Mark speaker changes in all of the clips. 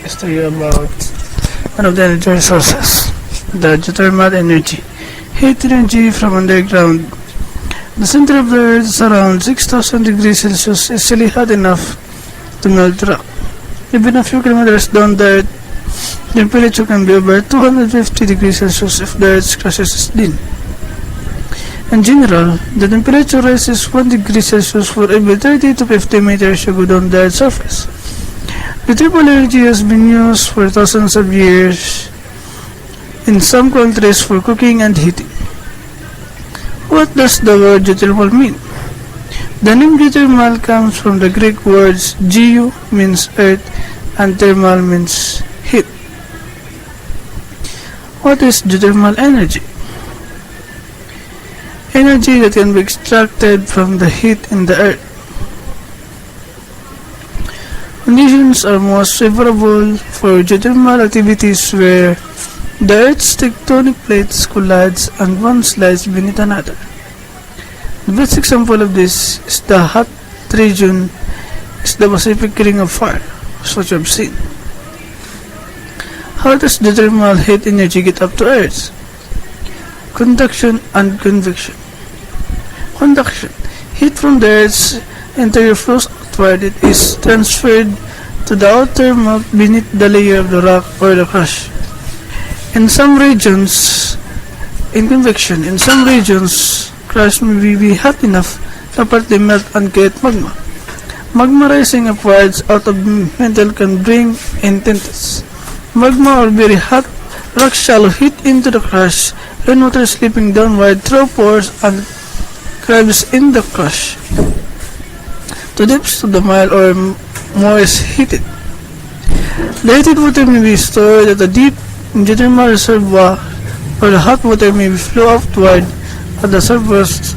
Speaker 1: is to you about one of the energy resources, the geothermal energy. Heat energy from underground. The center of the Earth is around 6,000 degrees Celsius, easily hot enough to melt rock. Even a few kilometers down the Earth, the temperature can be over 250 degrees Celsius if the Earth's crust is thin. In general, the temperature rises 1 degree Celsius for every 30 to 50 meters you go down the Earth's surface. Geothermal energy has been used for thousands of years in some countries for cooking and heating. What does the word geothermal mean? The name geothermal comes from the Greek words geo means earth and thermal means heat. What is geothermal energy? Energy that can be extracted from the heat in the earth. Conditions are most favorable for geothermal activities where the Earth's tectonic plates collides and one slides beneath another. The best example of this is the hot region is the Pacific Ring of Fire, as what you have seen. How does geothermal heat energy get up to Earth? Conduction and convection. Conduction. Heat from the Earth's interior flows outward. It is transferred to the outer mouth beneath the layer of the rock or the crush. In some regions, crush may be hot enough to partly melt and create magma. Magma rising upwards out of metal can bring in tints. Magma or very hot rock shallow heat into the crush, rainwater slipping downward through pores and crevices in the crush. To depths of the mile or more is heated. The heated water may be stored at a deep geothermal reservoir, or the hot water may flow outward at the surface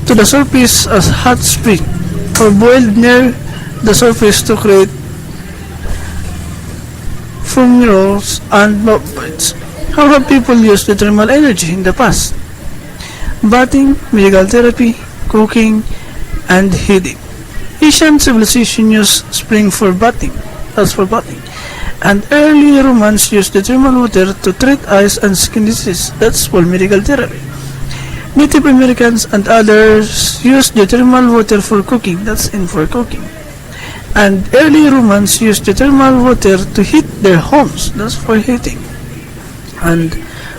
Speaker 1: to the surface as hot spring, or boiled near the surface to create fumaroles and vapors. How have people used geothermal energy in the past? Bathing, medical therapy, cooking, and heating. Ancient civilization used spring for bathing, and early Romans used geothermal water to treat eyes and skin disease. That's for medical therapy. Native Americans and others used geothermal water for cooking. That's for cooking. And early Romans used geothermal water to heat their homes. That's for heating. And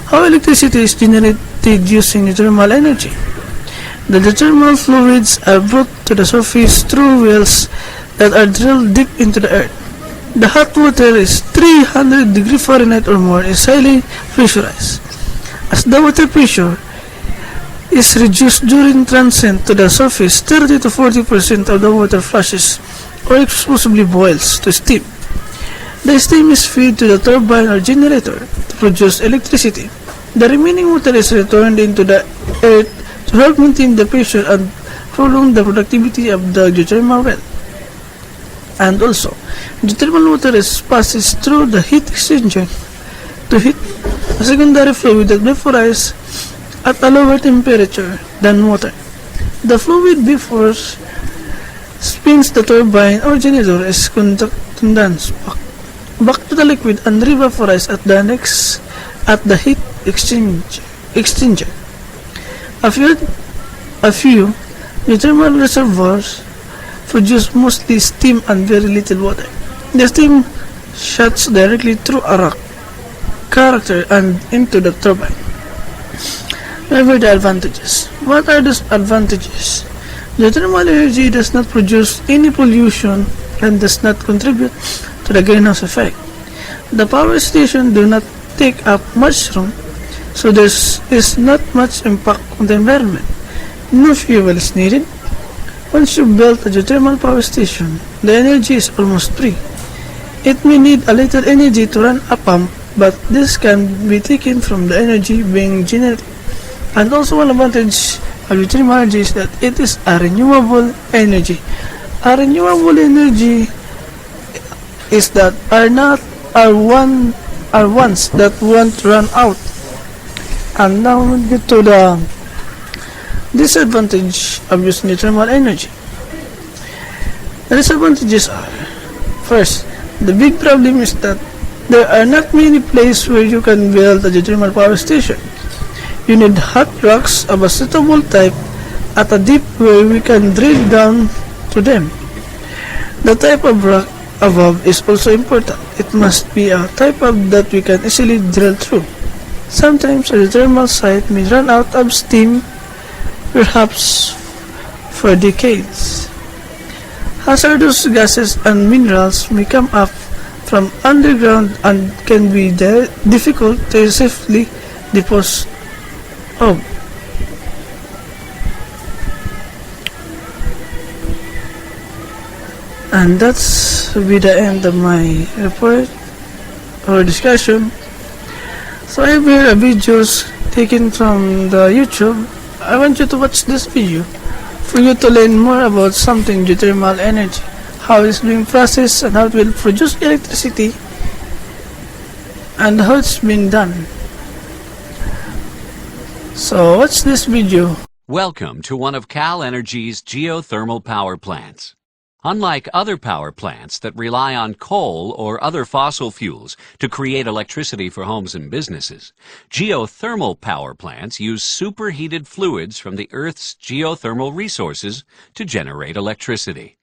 Speaker 1: how electricity is generated using geothermal energy? The geothermal fluids are brought to the surface through wells that are drilled deep into the earth. The hot water is 300 degrees Fahrenheit or more, is highly pressurized. As the water pressure is reduced during transit to the surface, 30 to 40% of the water flushes or exclusively boils to steam. The steam is fed to the turbine or generator to produce electricity. The remaining water is returned into the earth to help maintain the pressure and prolong the productivity of the geothermal well. And also, geothermal water passes through the heat exchanger to heat a secondary fluid that vaporizes at a lower temperature than water. The fluid before spins the turbine or generator is condensed back to the liquid and revaporized at the heat exchanger. A few geothermal reservoirs produce mostly steam and very little water. The steam shoots directly through a rock character and into the turbine. However, the advantages. What are those advantages? Geothermal energy does not produce any pollution and does not contribute to the greenhouse effect. The power station do not take up much room, so there is not much impact on the environment. No fuel is needed. Once you build a geothermal power station, the energy is almost free. It may need a little energy to run a pump, but this can be taken from the energy being generated. And also one advantage of geothermal energy is that it is a renewable energy. A renewable energy is that are ones that won't run out. And now we get to the disadvantage of using geothermal energy. The disadvantages are: first, The big problem is that there are not many places where you can build a geothermal power station. You need hot rocks of a suitable type at a depth where we can drill down to them. The type of rock above is also important. It must be a type of that we can easily drill through. Sometimes a geothermal site may run out of steam, perhaps for decades. Hazardous gases and minerals may come up from underground and can be difficult to safely dispose of. And that's be the end of my report or discussion. So I have here a videos taken from the YouTube. I want you to watch this video for you to learn more about something geothermal energy, how it's being processed and how it will produce electricity and how it's been done. So watch this video.
Speaker 2: Welcome to one of Cal Energy's geothermal power plants. Unlike other power plants that rely on coal or other fossil fuels to create electricity for homes and businesses, geothermal power plants use superheated fluids from the Earth's geothermal resources to generate electricity.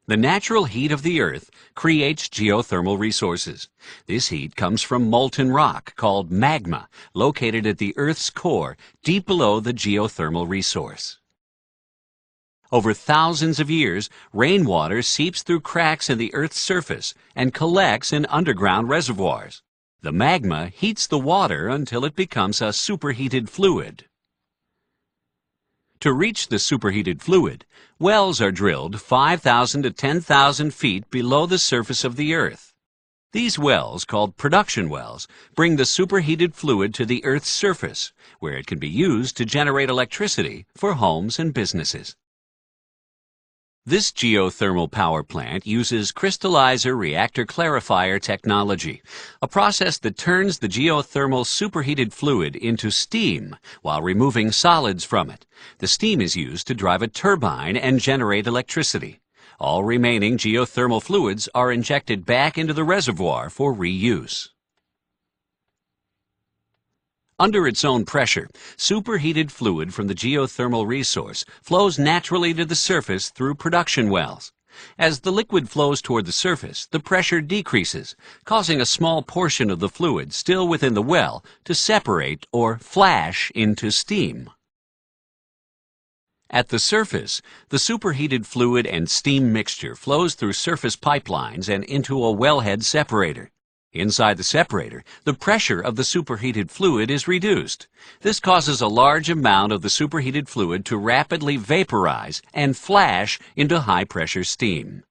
Speaker 2: The natural heat of the Earth creates geothermal resources. This heat comes from molten rock called magma, located at the Earth's core, deep below the geothermal resource. Over thousands of years, rainwater seeps through cracks in the Earth's surface and collects in underground reservoirs. The magma heats the water until it becomes a superheated fluid. To reach the superheated fluid, wells are drilled 5,000 to 10,000 feet below the surface of the Earth. These wells, called production wells, bring the superheated fluid to the Earth's surface, where it can be used to generate electricity for homes and businesses. This geothermal power plant uses crystallizer reactor clarifier technology, a process that turns the geothermal superheated fluid into steam while removing solids from it. The steam is used to drive a turbine and generate electricity. All remaining geothermal fluids are injected back into the reservoir for reuse. Under its own pressure, superheated fluid from the geothermal resource flows naturally to the surface through production wells. As the liquid flows toward the surface, the pressure decreases, causing a small portion of the fluid still within the well to separate or flash into steam. At the surface, the superheated fluid and steam mixture flows through surface pipelines and into a wellhead separator. Inside the separator, the pressure of the superheated fluid is reduced. This causes a large amount of the superheated fluid to rapidly vaporize and flash into high-pressure steam.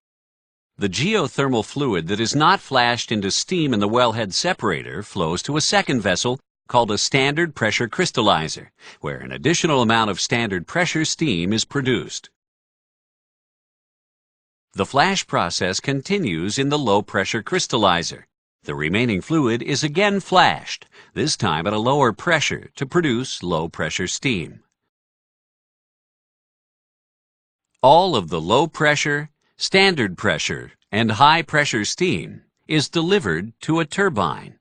Speaker 2: The geothermal fluid that is not flashed into steam in the wellhead separator flows to a second vessel called a standard pressure crystallizer, where an additional amount of standard pressure steam is produced. The flash process continues in the low-pressure crystallizer. The remaining fluid is again flashed, this time at a lower pressure to produce low-pressure steam. All of the low-pressure, standard pressure, and high-pressure steam is delivered to a turbine.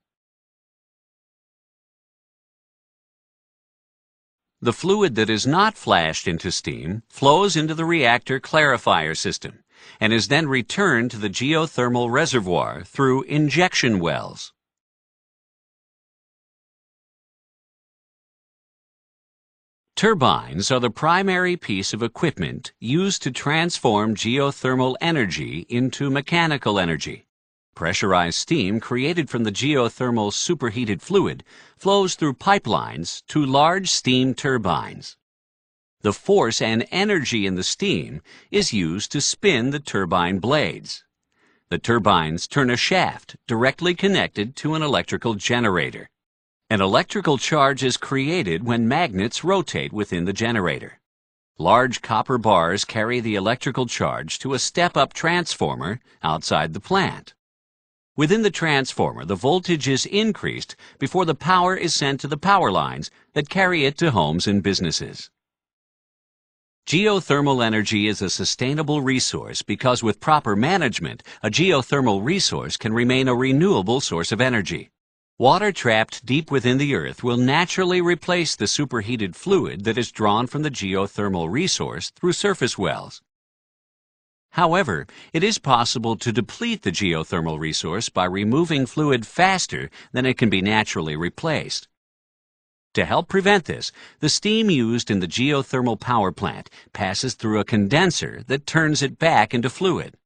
Speaker 2: The fluid that is not flashed into steam flows into the reactor clarifier system and is then returned to the geothermal reservoir through injection wells. Turbines are the primary piece of equipment used to transform geothermal energy into mechanical energy. Pressurized steam created from the geothermal superheated fluid flows through pipelines to large steam turbines. The force and energy in the steam is used to spin the turbine blades. The turbines turn a shaft directly connected to an electrical generator. An electrical charge is created when magnets rotate within the generator. Large copper bars carry the electrical charge to a step-up transformer outside the plant. Within the transformer, the voltage is increased before the power is sent to the power lines that carry it to homes and businesses. Geothermal energy is a sustainable resource because with proper management, a geothermal resource can remain a renewable source of energy. Water trapped deep within the earth will naturally replace the superheated fluid that is drawn from the geothermal resource through surface wells. However, it is possible to deplete the geothermal resource by removing fluid faster than it can be naturally replaced. To help prevent this, the steam used in the geothermal power plant passes through a condenser that turns it back into fluid.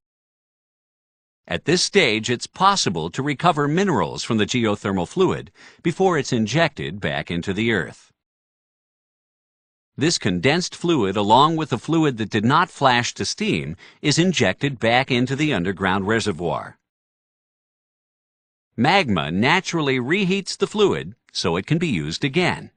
Speaker 2: At this stage, it's possible to recover minerals from the geothermal fluid before it's injected back into the earth. This condensed fluid, along with the fluid that did not flash to steam, is injected back into the underground reservoir. Magma naturally reheats the fluid so it can be used again.